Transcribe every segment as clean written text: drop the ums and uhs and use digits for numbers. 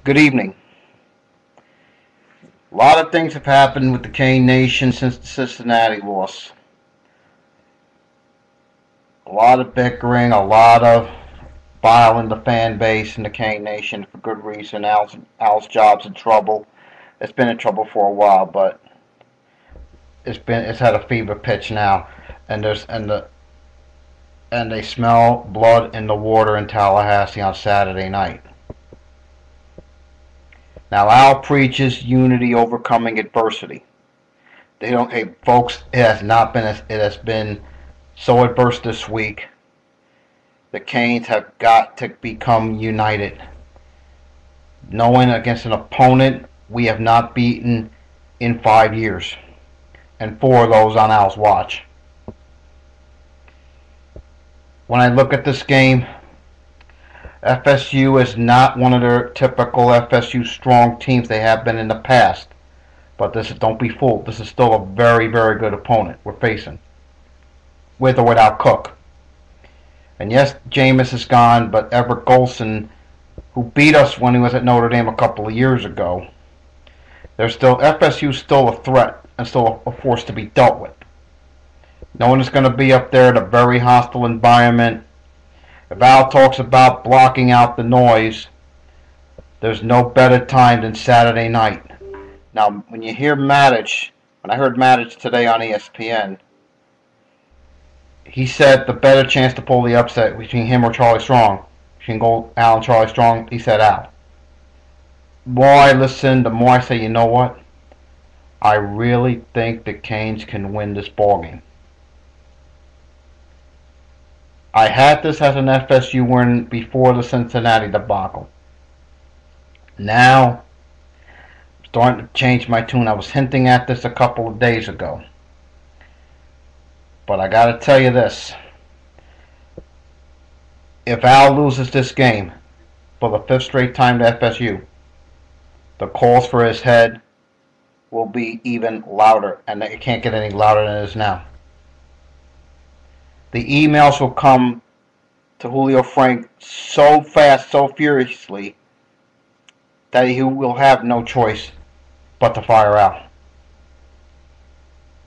Good evening. A lot of things have happened with the Cane Nation since the Cincinnati loss. A lot of bickering, a lot of bile in the fan base and the Cane Nation for good reason. Al's job's in trouble. It's been in trouble for a while, but it's had a fever pitch now, and they smell blood in the water in Tallahassee on Saturday night. Now, Al preaches unity overcoming adversity. Hey, folks, it has been so adverse this week. The Canes have got to become united. Knowing against an opponent we have not beaten in 5 years, and 4 of those on Al's watch. When I look at this game, FSU is not one of their typical FSU strong teams they have been in the past. But don't be fooled. This is still a very, very good opponent we're facing, with or without Cook. And yes, Jameis is gone, but Everett Golson, who beat us when he was at Notre Dame a couple of years ago, FSU is still a threat and still a force to be dealt with. No one is going to be up there in a very hostile environment. If Al talks about blocking out the noise, there's no better time than Saturday night. Now, when you hear Maddich, when I heard Maddich today on ESPN, he said the better chance to pull the upset between him or Charlie Strong, between Al and Charlie Strong, he said Al. The more I listen, the more I say, you know what? I really think the Canes can win this ballgame. I had this as an FSU win before the Cincinnati debacle. Now, I'm starting to change my tune. I was hinting at this a couple of days ago. But I got to tell you this. If Al loses this game for the 5th straight time to FSU, the calls for his head will be even louder. And it can't get any louder than it is now. The emails will come to Julio Frank so fast, so furiously, that he will have no choice but to fire Al.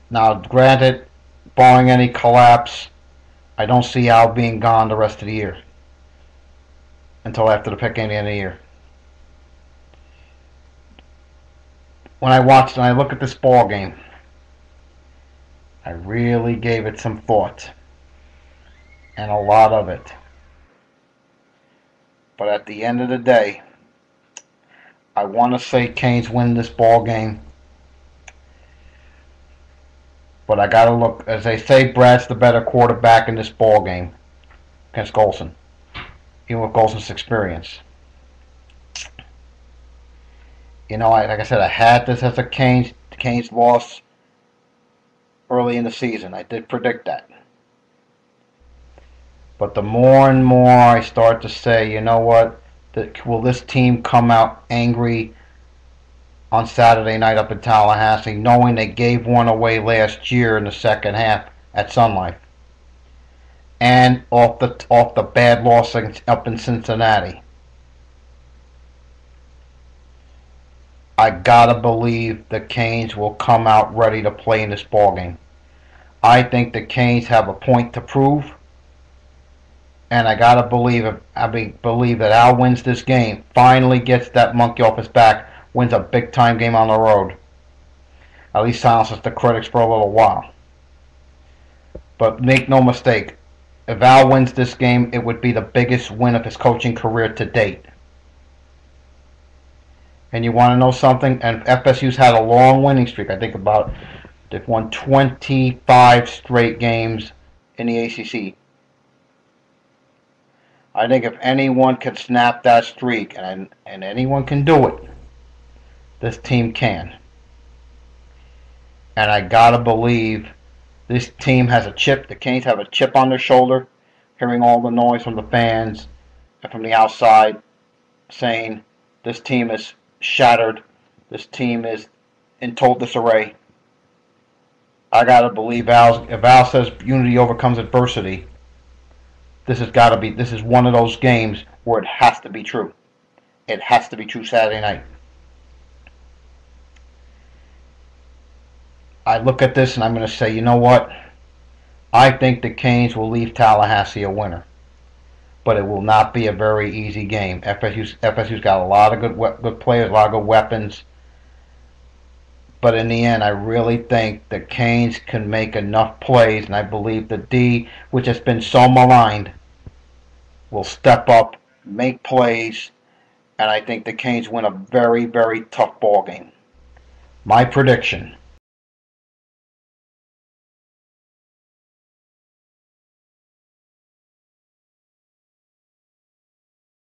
Now, granted, barring any collapse, I don't see Al being gone the rest of the year. Until after the pick game at the end of the year. When I watched and I look at this ball game, I really gave it some thought. And a lot of it. But at the end of the day, I want to say Canes win this ball game. But I got to look, as they say, Brad's the better quarterback in this ball game against Golson, even with Golson's experience. You know, like I said, I had this as a Canes loss early in the season. I did predict that. But the more and more I start to say, you know what, will this team come out angry on Saturday night up in Tallahassee, knowing they gave one away last year in the second half at Sun Life, and off the bad loss up in Cincinnati? I gotta believe the Canes will come out ready to play in this ballgame. I think the Canes have a point to prove. And I gotta believe that Al wins this game, finally gets that monkey off his back, wins a big time game on the road. At least silences the critics for a little while. But make no mistake, if Al wins this game, it would be the biggest win of his coaching career to date. And you want to know something? And FSU's had a long winning streak. I think they've won 25 straight games in the ACC. I think if anyone can snap that streak, and anyone can do it, this team can. And I gotta believe this team has a chip. The Canes have a chip on their shoulder, hearing all the noise from the fans and from the outside, saying this team is shattered. This team is in total disarray. I gotta believe if Al says unity overcomes adversity, this is one of those games where it has to be true. It has to be true Saturday night. I look at this and I'm going to say, you know what? I think the Canes will leave Tallahassee a winner, but it will not be a very easy game. FSU's got a lot of good players, a lot of good weapons, but in the end, I really think the Canes can make enough plays, and I believe the D, which has been so maligned, will step up, make plays, and I think the Canes win a very, very tough ball game. My prediction: